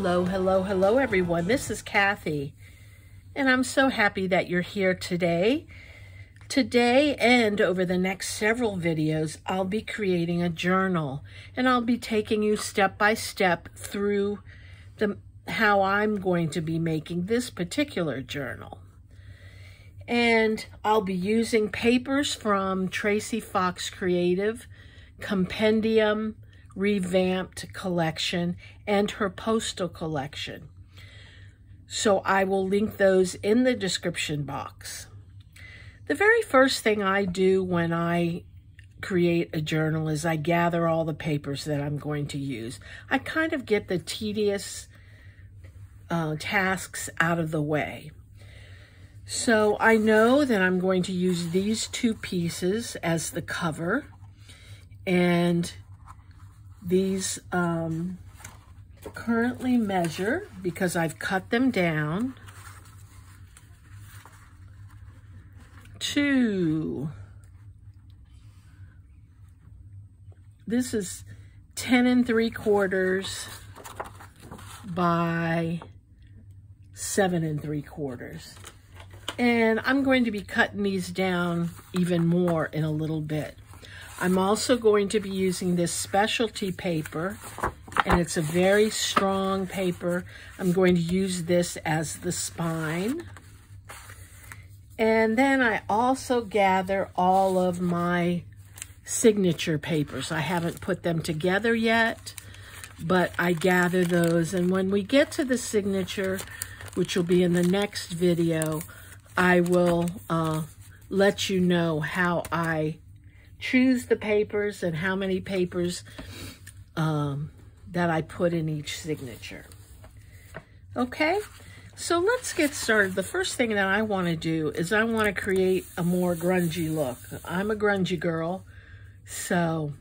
Hello, everyone. This is Kathy, and I'm so happy that you're here today. Today and over the next several videos, I'll be creating a journal, and I'll be taking you step by step through how I'm going to be making this particular journal. And I'll be using papers from Tracy Fox Creative, Compendium, Revamped collection, and her Postal collection. So I will link those in the description box. The very first thing I do when I create a journal is I gather all the papers that I'm going to use. I kind of get the tedious tasks out of the way. So I know that I'm going to use these two pieces as the cover, and these currently measure, because I've cut them down, to, this is 10 3/4 by 7 3/4. And I'm going to be cutting these down even more in a little bit. I'm also going to be using this specialty paper, and it's a very strong paper. I'm going to use this as the spine. And then I also gather all of my signature papers. I haven't put them together yet, but I gather those. And when we get to the signature, which will be in the next video, I will let you know how I choose the papers and how many papers that I put in each signature. Okay, so let's get started. The first thing that I want to do is I want to create a more grungy look. I'm a grungy girl, so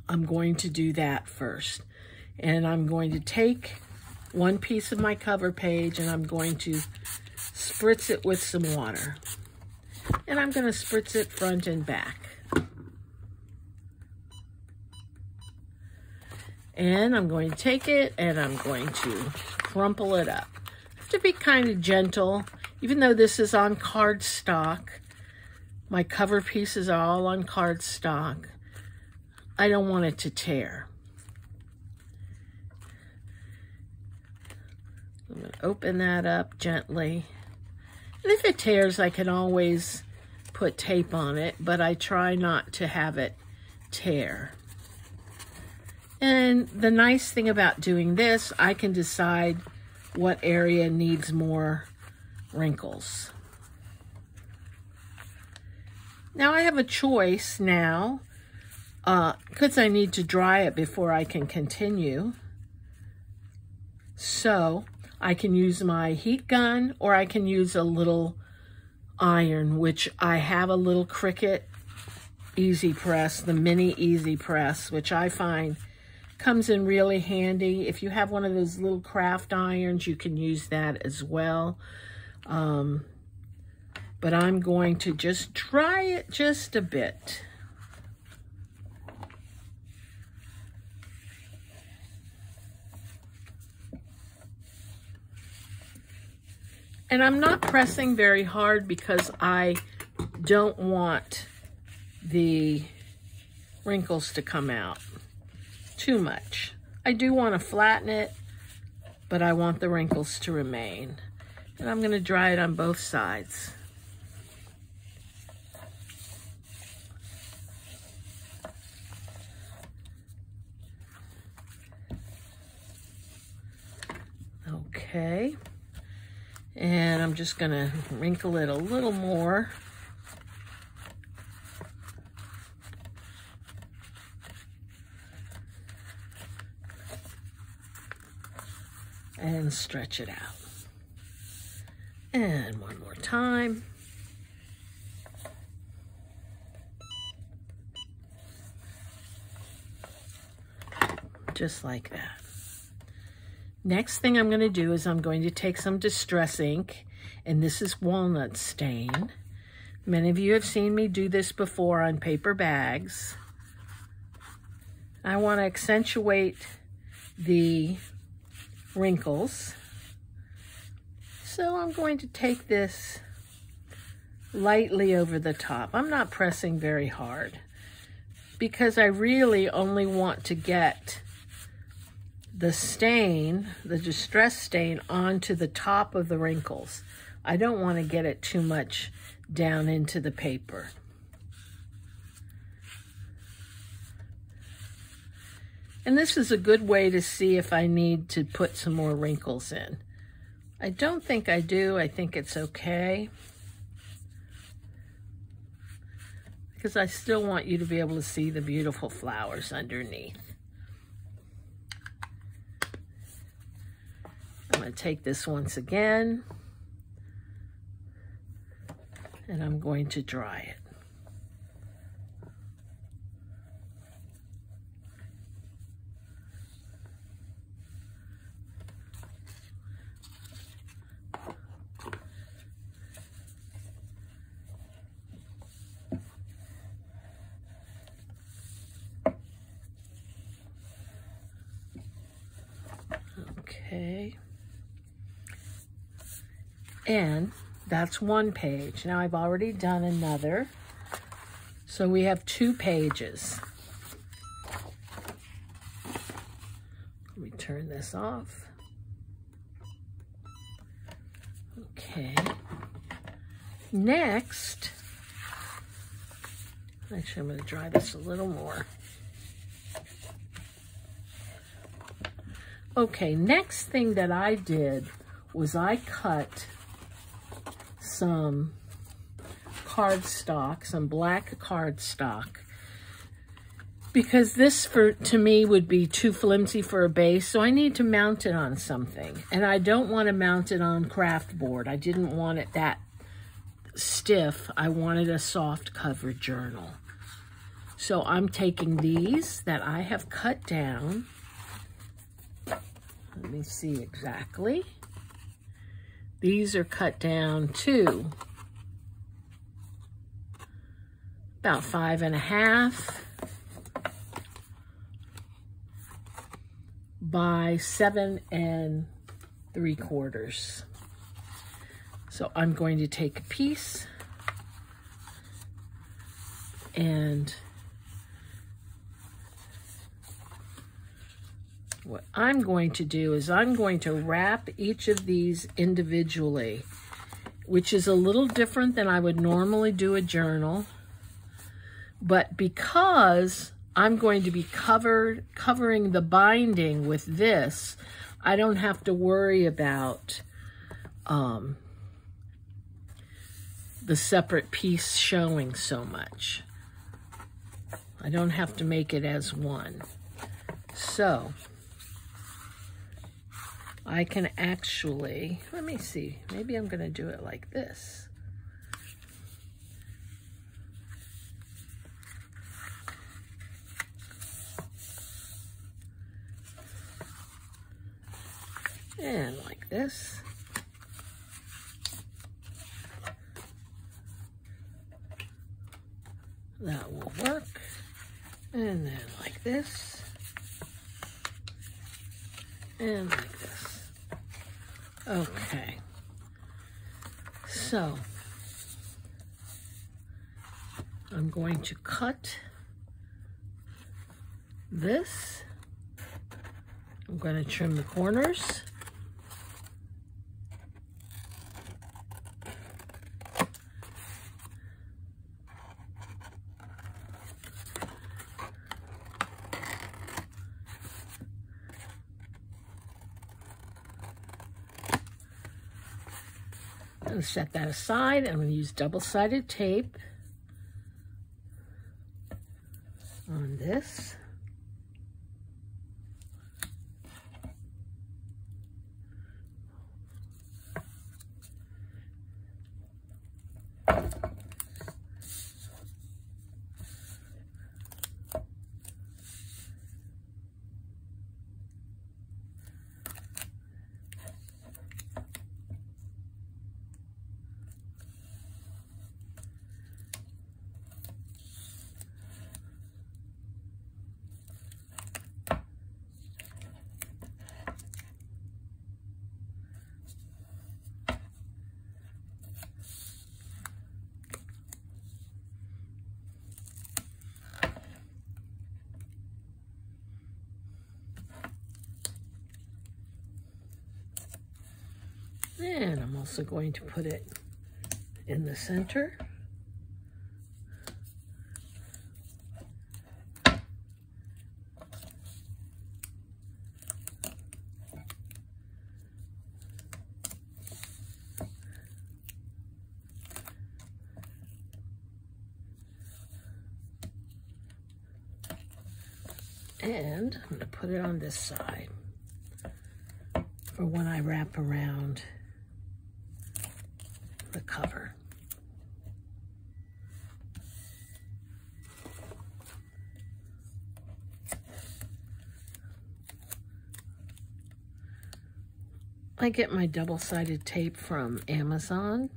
I'm going to do that first. And I'm going to take one piece of my cover page and I'm going to spritz it with some water. And I'm going to spritz it front and back. And I'm going to take it and I'm going to crumple it up. I have to be kind of gentle. Even though this is on cardstock, my cover pieces are all on cardstock, I don't want it to tear. I'm going to open that up gently. And if it tears, I can always put tape on it, but I try not to have it tear. And the nice thing about doing this, I can decide what area needs more wrinkles. Now I have a choice now, because I need to dry it before I can continue. So I can use my heat gun, or I can use a little iron, which I have a little Cricut Easy Press, the mini Easy Press, which I find comes in really handy. If you have one of those little craft irons, you can use that as well. But I'm going to just dry it just a bit. And I'm not pressing very hard because I don't want the wrinkles to come out too much. I do want to flatten it, but I want the wrinkles to remain. And I'm going to dry it on both sides. Okay. And I'm just going to wrinkle it a little more. And stretch it out. And one more time. Just like that. Next thing I'm going to do is I'm going to take some distress ink, and this is walnut stain. Many of you have seen me do this before on paper bags. I want to accentuate the wrinkles. So I'm going to take this lightly over the top. I'm not pressing very hard because I really only want to get the stain, the distress stain, onto the top of the wrinkles. I don't want to get it too much down into the paper. And this is a good way to see if I need to put some more wrinkles in. I don't think I do. I think it's okay, because I still want you to be able to see the beautiful flowers underneath. I'm going to take this once again, and I'm going to dry it. Okay, and that's one page. Now I've already done another, so we have 2 pages. Let me turn this off. Okay, next, actually I'm going to dry this a little more. Okay, next thing that I did was I cut some cardstock, some black cardstock, because this to me would be too flimsy for a base, so I need to mount it on something. And I don't want to mount it on craft board. I didn't want it that stiff. I wanted a soft cover journal. So I'm taking these that I have cut down. Let me see exactly. These are cut down to about 5.5 by 7 3/4. So I'm going to take a piece and what I'm going to do is I'm going to wrap each of these individually, which is a little different than I would normally do a journal. But because I'm going to be covering the binding with this, I don't have to worry about the separate piece showing so much. I don't have to make it as one. So I can actually, let me see, maybe I'm going to do it like this. And like this. That will work. And then like this. And like this. Okay. So I'm going to cut this. I'm going to trim the corners. I'm going to set that aside. I'm going to use double-sided tape on this. And I'm also going to put it in the center. And I'm going to put it on this side for when I wrap around the cover. I get my double-sided tape from Amazon.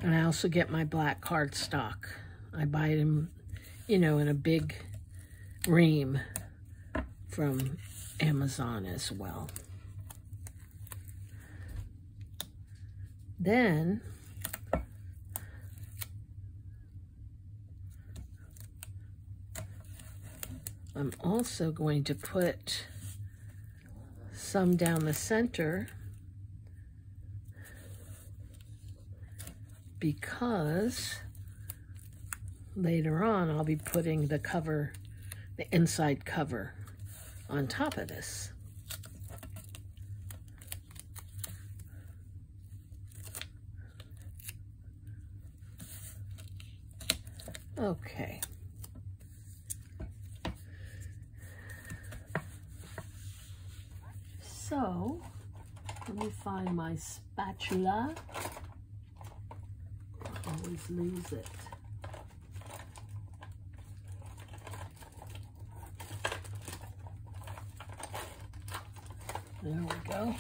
And I also get my black cardstock. I buy them, you know, in a big ream from Amazon as well. Then I'm also going to put some down the center because later on I'll be putting the cover, the inside cover, on top of this. Okay. So, let me find my spatula. I always lose it. There we go.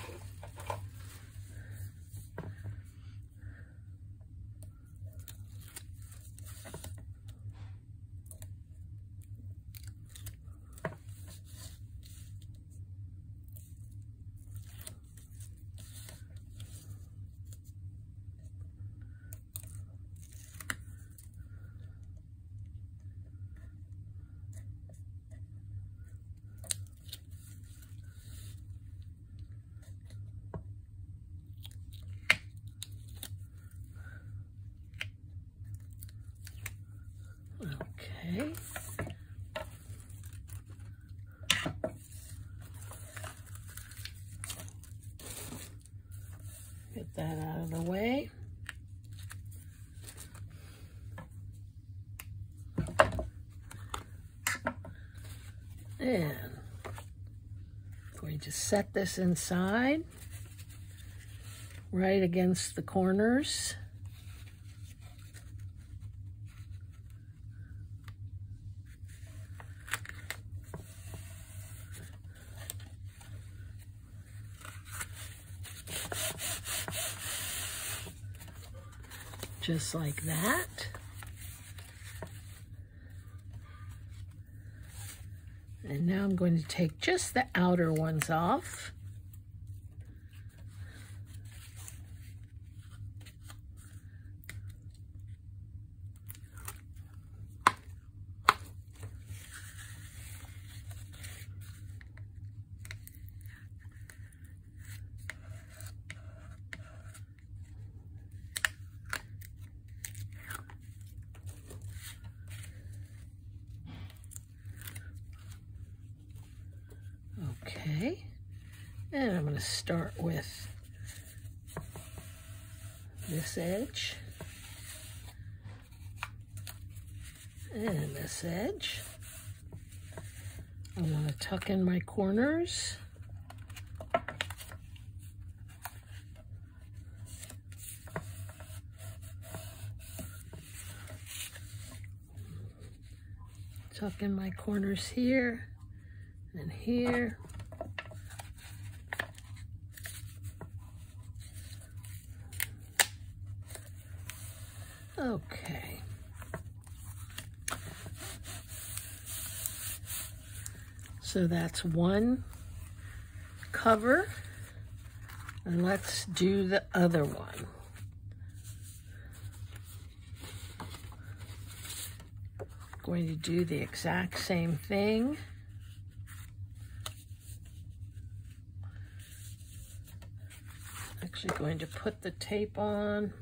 Okay. Get that out of the way. And I'm going to set this inside, right against the corners. Just like that. And now I'm going to take just the outer ones off. Okay, and I'm going to start with this edge and this edge. I want to tuck in my corners. Tuck in my corners here and here. Okay. So that's one cover, and let's do the other one. going to do the exact same thing. Actually going to put the tape on.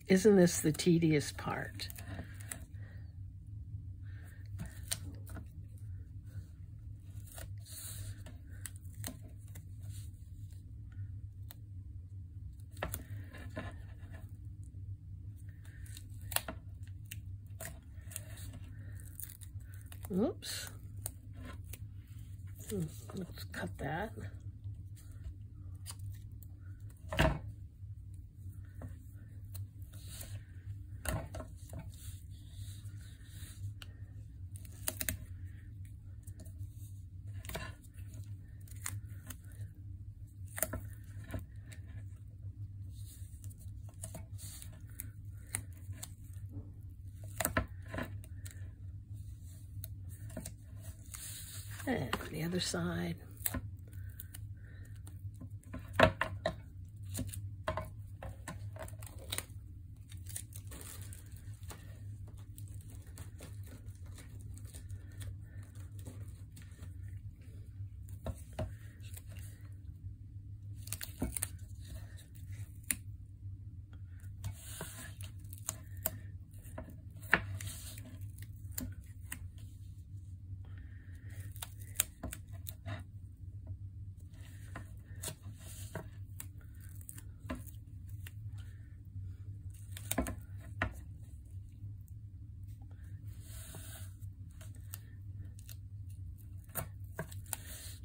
Isn't this the tedious part? Oops. Let's cut that. And the other side.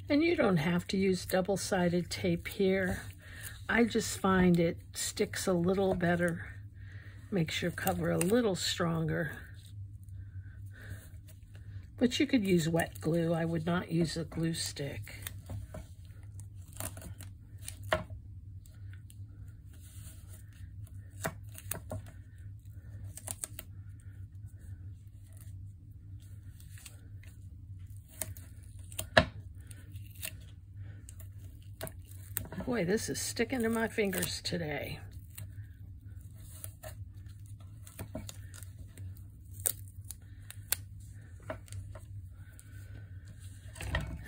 And you don't have to use double-sided tape here. I just find it sticks a little better, makes your cover a little stronger. But you could use wet glue. I would not use a glue stick. Boy, this is sticking to my fingers today.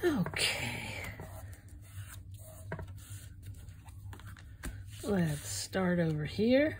Okay. Let's start over here.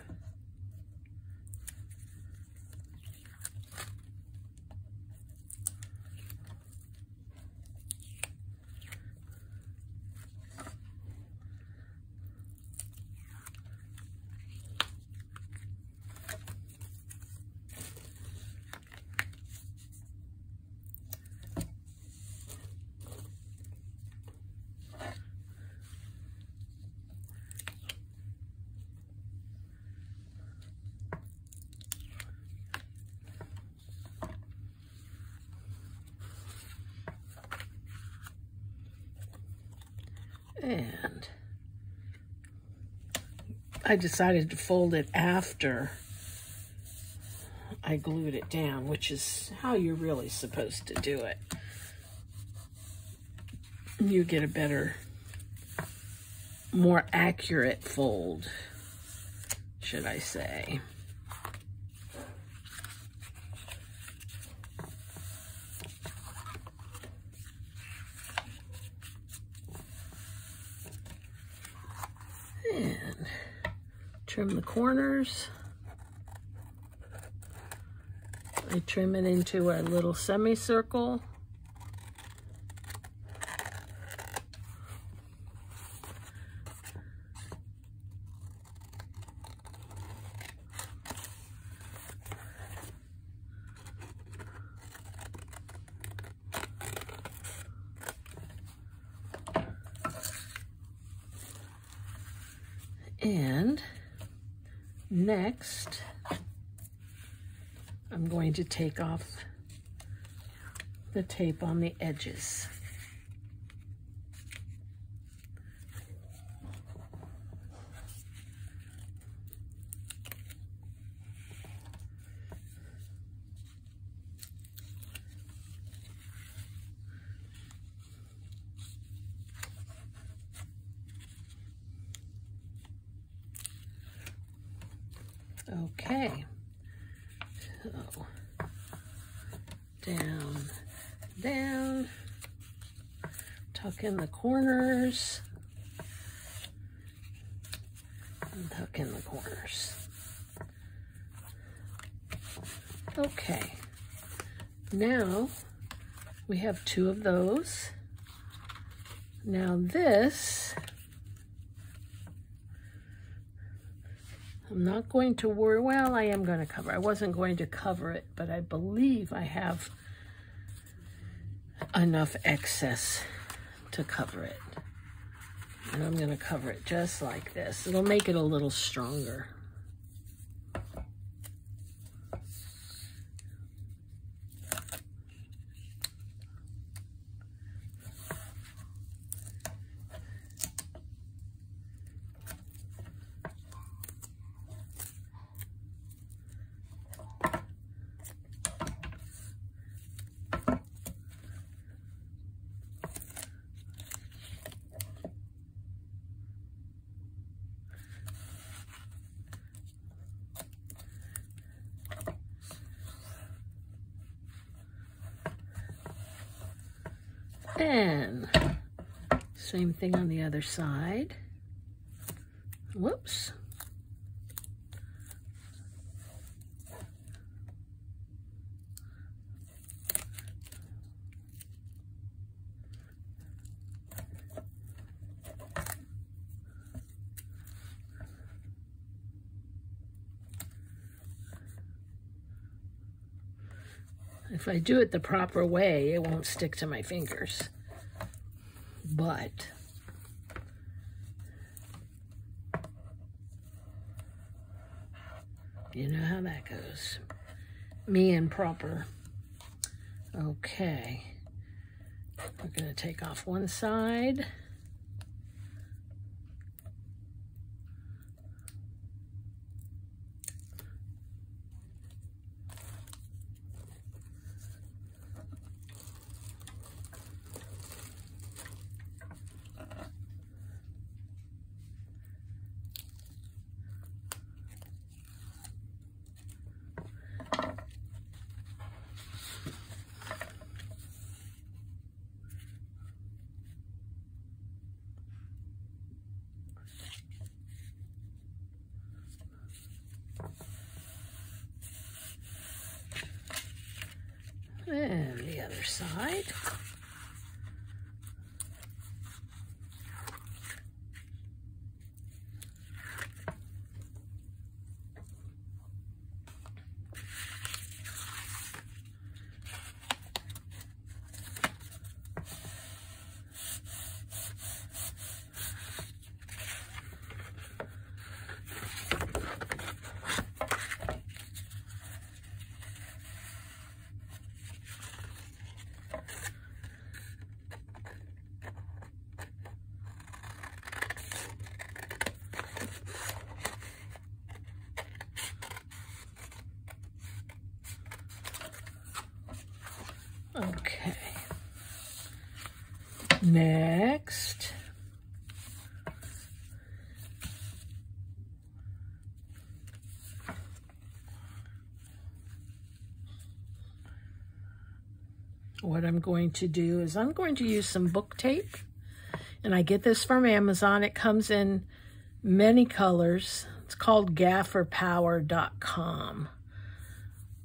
And I decided to fold it after I glued it down, which is how you're really supposed to do it. You get a better, more accurate fold, should I say. And trim the corners. I trim it into a little semicircle. And next, I'm going to take off the tape on the edges. Okay, so down, down, tuck in the corners, and tuck in the corners. Okay, now we have 2 of those. Now this, I'm not going to worry, well, I am going to cover. I wasn't going to cover it, but I believe I have enough excess to cover it. And I'm going to cover it just like this. It'll make it a little stronger. And same thing on the other side. Whoops. If I do it the proper way, it won't stick to my fingers. But you know how that goes. Me and proper. Okay. We're going to take off one side. And the other side. Okay. Next. What I'm going to do is I'm going to use some book tape, and I get this from Amazon. It comes in many colors. It's called gafferpower.com,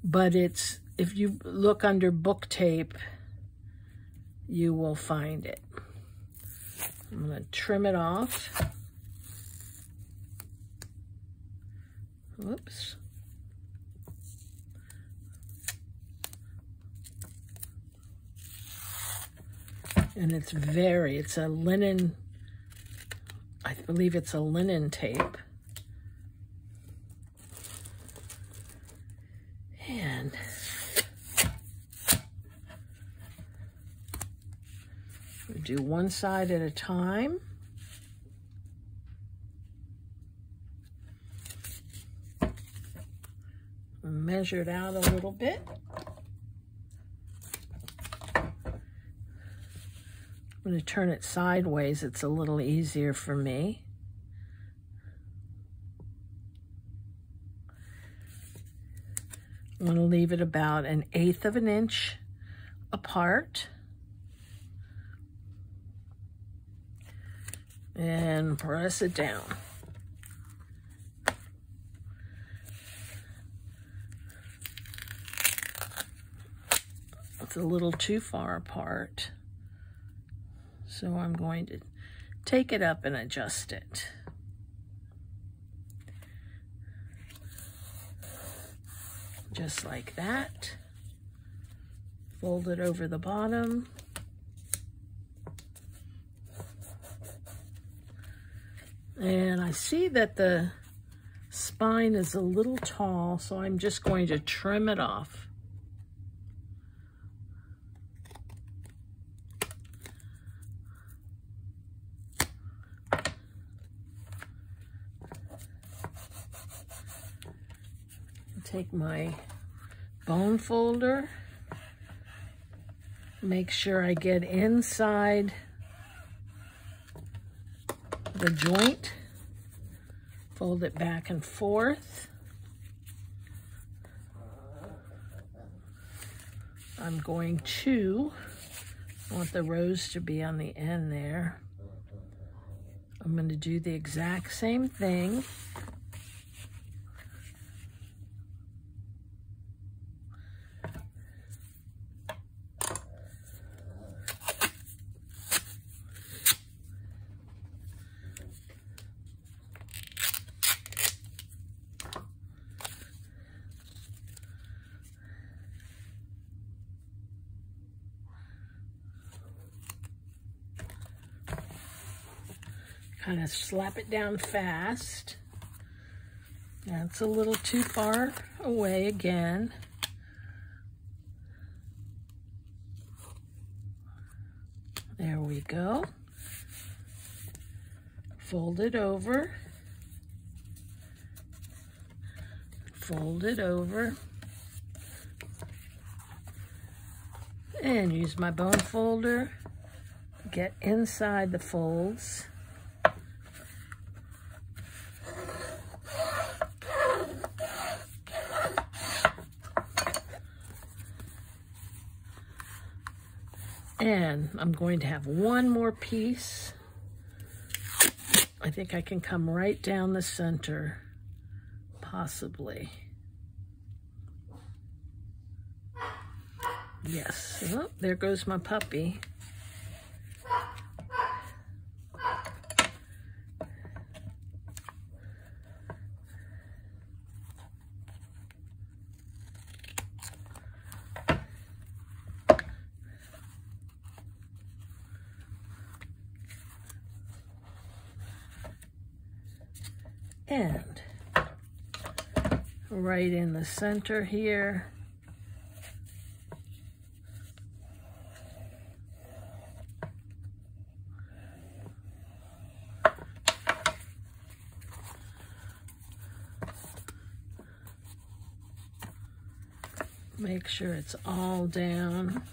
but it's, if you look under book tape, you will find it. I'm going to trim it off. Whoops. And it's a linen, I believe it's a linen tape. And we do one side at a time. Measure it out a little bit. I'm going to turn it sideways. It's a little easier for me. I'm going to leave it about 1/8 of an inch apart. And press it down. It's a little too far apart, so I'm going to take it up and adjust it. Just like that. Fold it over the bottom. And I see that the spine is a little tall, so I'm just going to trim it off. Take my bone folder, make sure I get inside the joint, fold it back and forth. I'm going to, I want the rose to be on the end there. I'm going to do the exact same thing. Kind of slap it down fast. That's a little too far away again. There we go. Fold it over. Fold it over. And use my bone folder. Get inside the folds. And I'm going to have one more piece. I think I can come right down the center, possibly. Yes, oh, there goes my puppy. And right in the center here, make sure it's all down.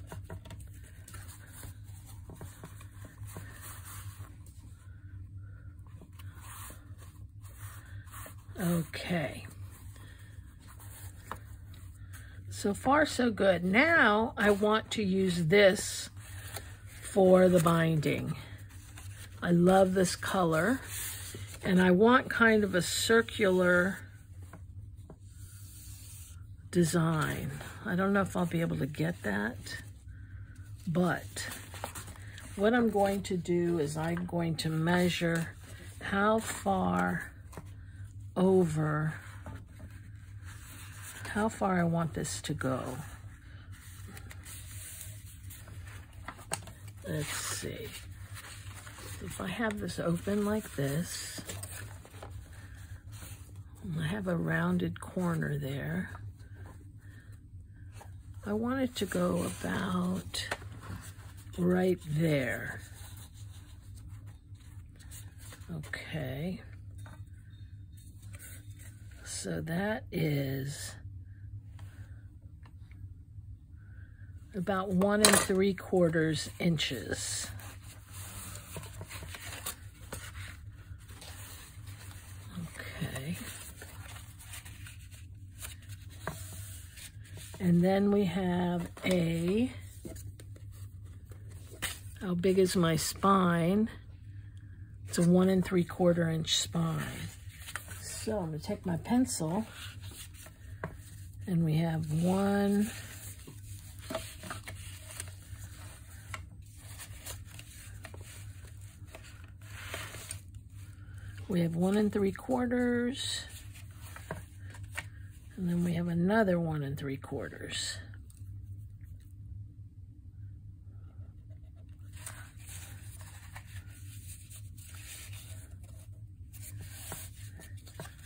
Okay, so far so good. Now I want to use this for the binding. I love this color, and I want kind of a circular design. I don't know if I'll be able to get that, but what I'm going to do is I'm going to measure how far over, how far I want this to go. Let's see. If I have this open like this, I have a rounded corner there. I want it to go about right there. Okay. So that is about 1 3/4 inches. Okay. And then we have how big is my spine? It's a 1 3/4 inch spine. So I'm gonna take my pencil, and we have one, we have 1 3/4, and then we have another 1 3/4.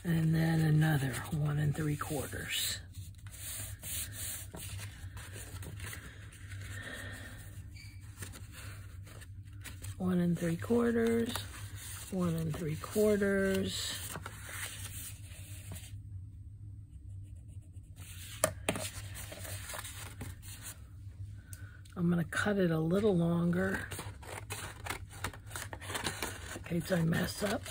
And then another 1 3/4. One and 3/4, 1 3/4. I'm going to cut it a little longer in case I mess up.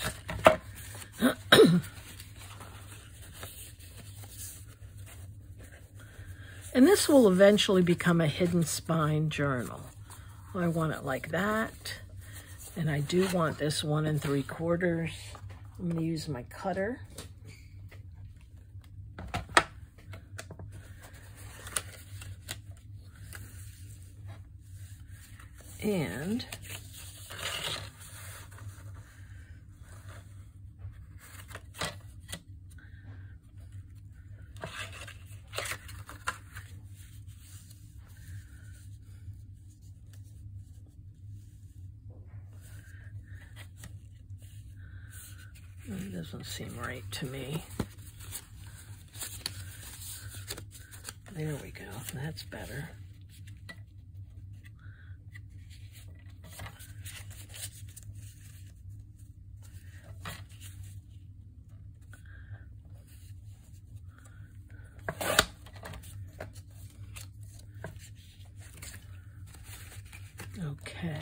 And this will eventually become a hidden spine journal. I want it like that. And I do want this 1 3/4. I'm going to use my cutter. And it doesn't seem right to me. There we go. That's better. Okay.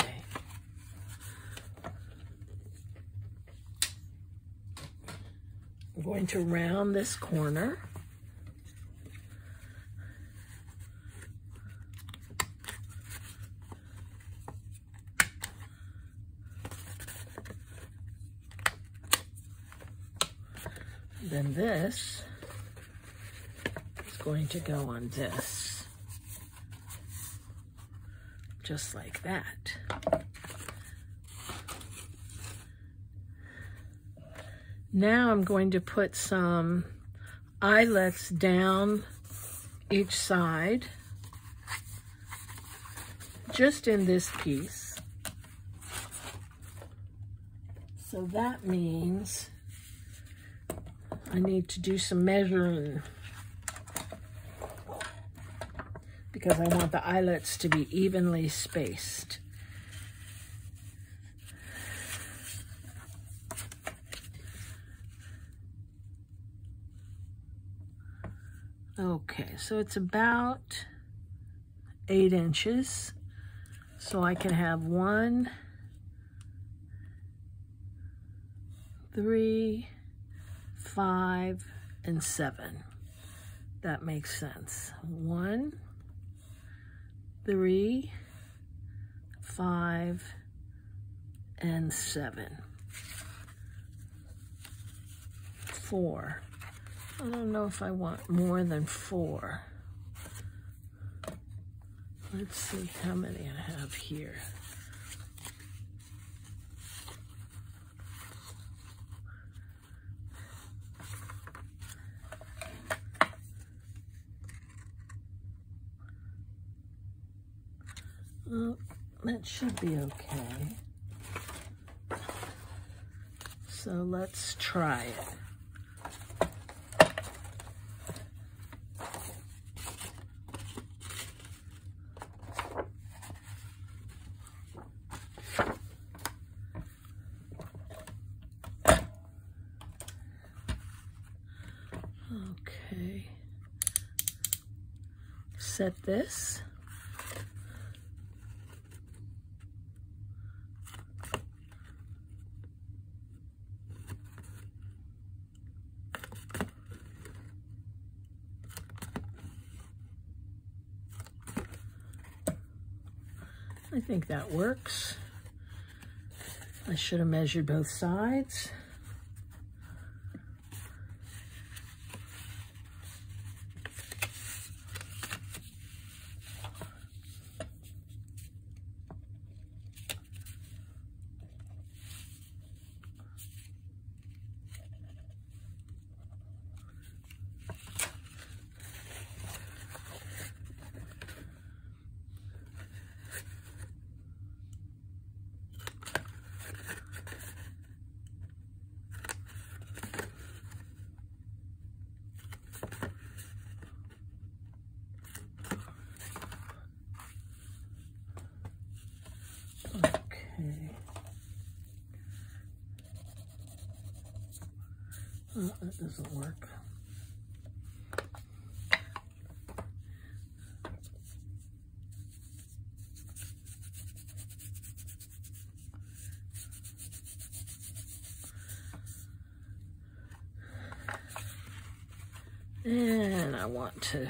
I'm going to round this corner. Then this is going to go on this, just like that. Now I'm going to put some eyelets down each side, just in this piece. So that means I need to do some measuring because I want the eyelets to be evenly spaced. Okay, so it's about 8 inches. So I can have 1, 3, 5, and 7. That makes sense. 1, 3, 5, and 7. 4. I don't know if I want more than 4. Let's see how many I have here. Well, that should be okay. So let's try it. Okay, set this. I think that works. I should have measured both sides. Oh, that doesn't work. And I want to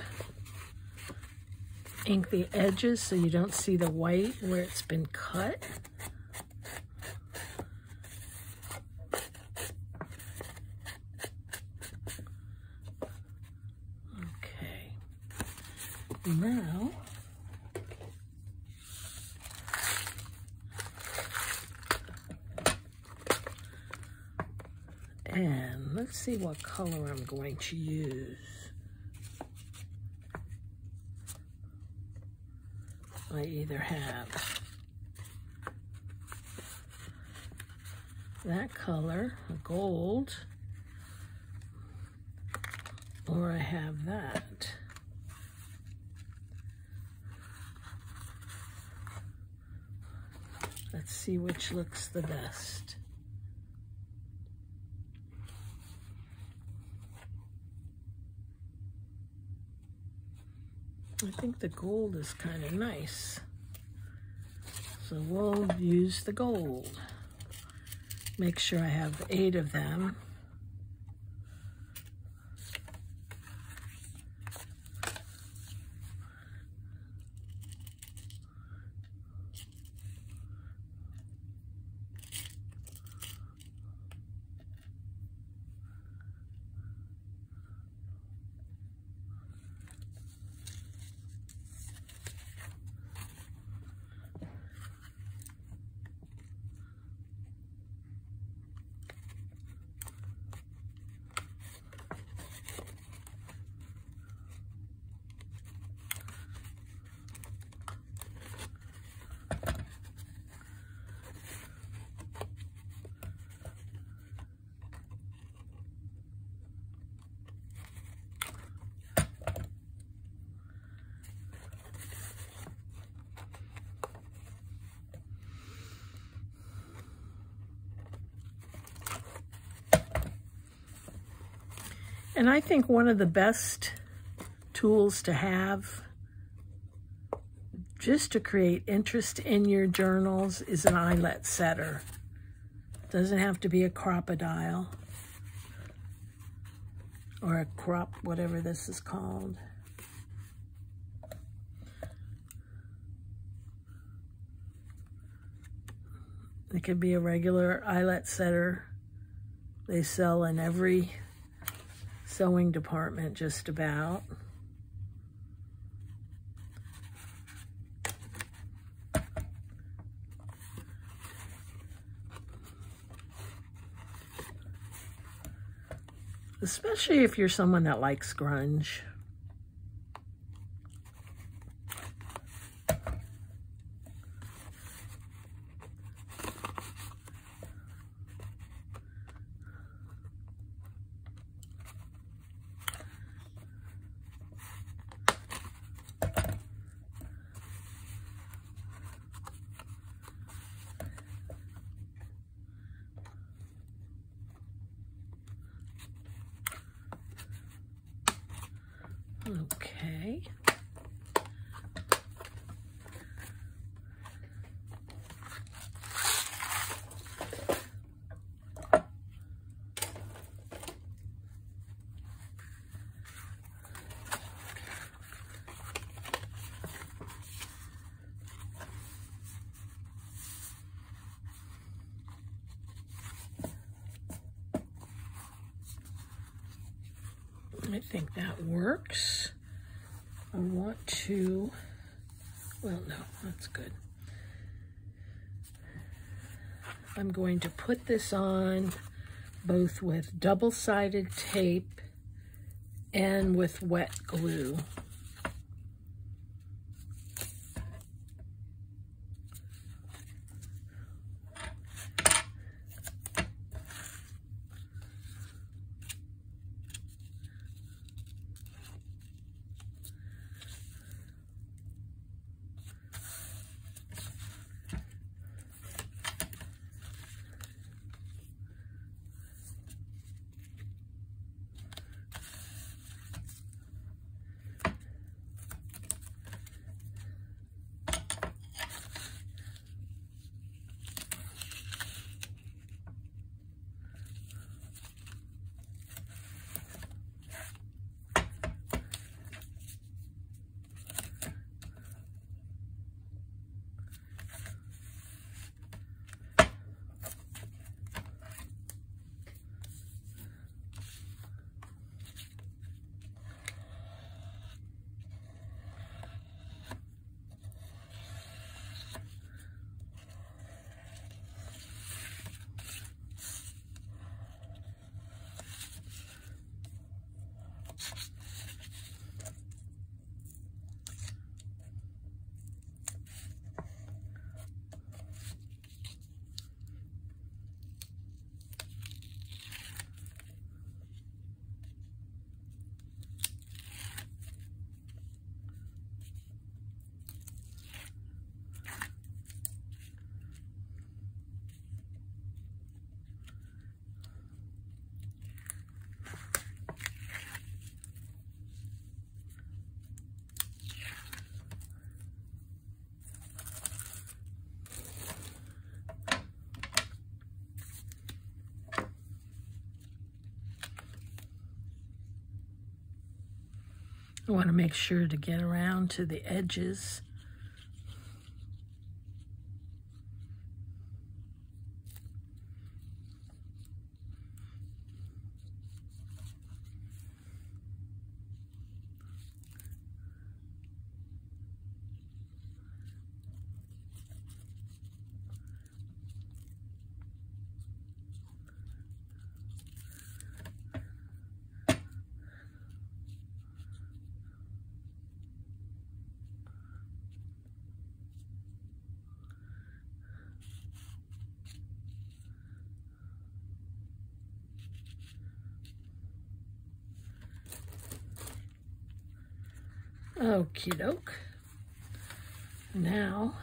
ink the edges so you don't see the white where it's been cut. Okay. Now, and let's see what color I'm going to use. I either have that color, gold, or I have that. Let's see which looks the best. I think the gold is kind of nice. So we'll use the gold. Make sure I have 8 of them. And I think one of the best tools to have just to create interest in your journals is an eyelet setter. Doesn't have to be a crocodile or a crop, whatever this is called. It could be a regular eyelet setter. They sell in every sewing department just about. Especially if you're someone that likes grunge. Okay. I think that works. I want to, well, no, that's good. I'm going to put this on both with double-sided tape and with wet glue. I want to make sure to get around to the edges. Okie doke. Now,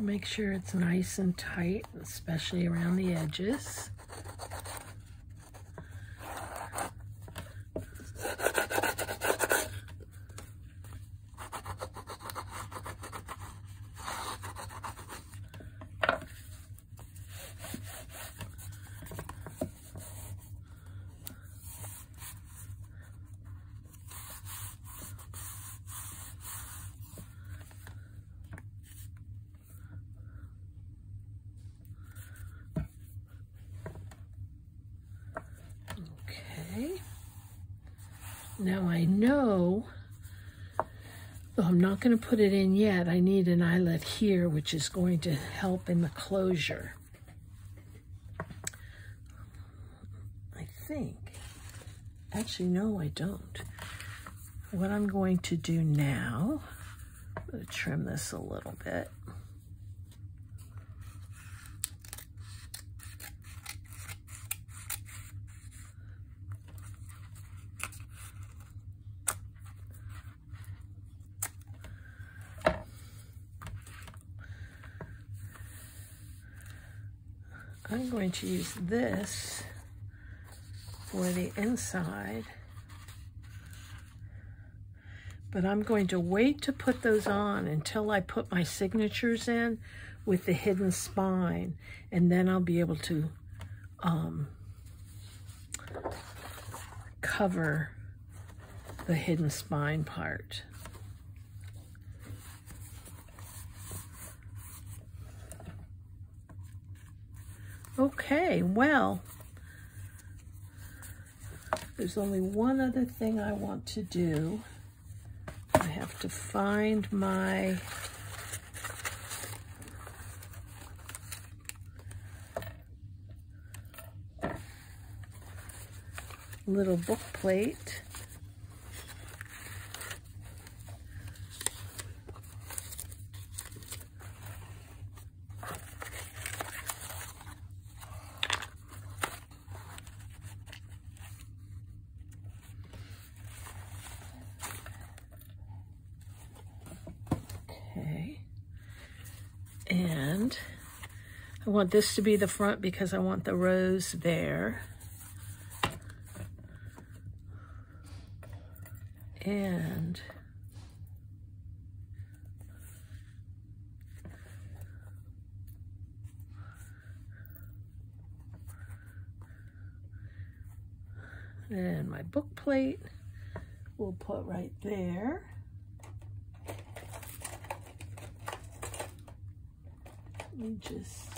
make sure it's nice and tight, especially around the edges. Now I know, though I'm not going to put it in yet, I need an eyelet here, which is going to help in the closure. I think. Actually, no, I don't. What I'm going to do now, I'm going to trim this a little bit. I'm going to use this for the inside, but I'm going to wait to put those on until I put my signatures in with the hidden spine, and then I'll be able to cover the hidden spine part. Okay, well, there's only one other thing I want to do. I have to find my little book plate. And I want this to be the front because I want the rose there. And my book plate we'll put right there. Let me just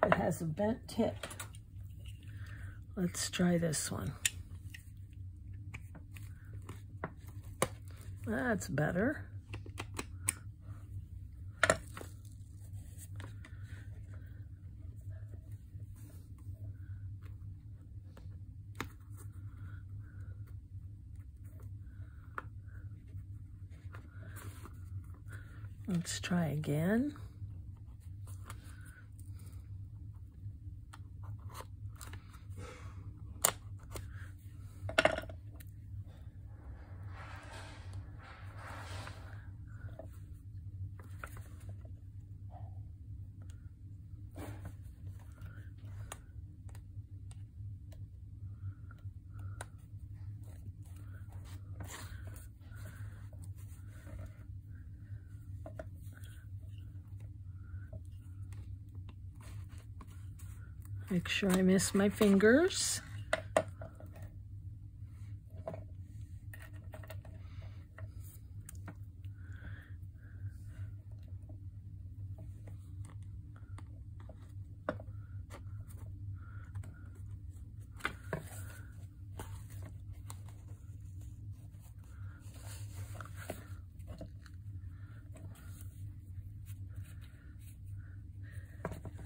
it has a bent tip. Let's try this one. That's better. Let's try again. Make sure I miss my fingers.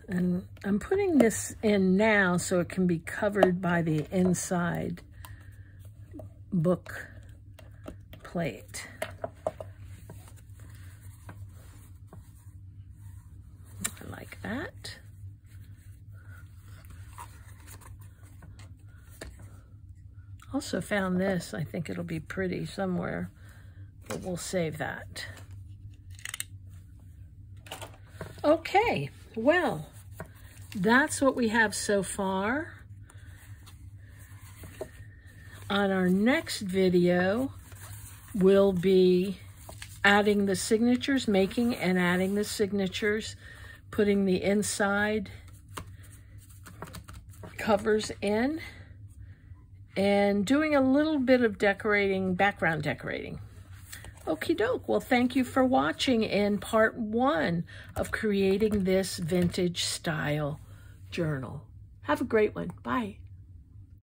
And I'm putting this in now so it can be covered by the inside book plate. Like that. Also found this. I think it'll be pretty somewhere, but we'll save that. Okay, well, that's what we have so far. On our next video, we'll be adding the signatures, making and adding the signatures, putting the inside covers in, and doing a little bit of decorating, background decorating. Okie doke. Well, thank you for watching in part 1 of creating this vintage style journal. Have a great one. Bye.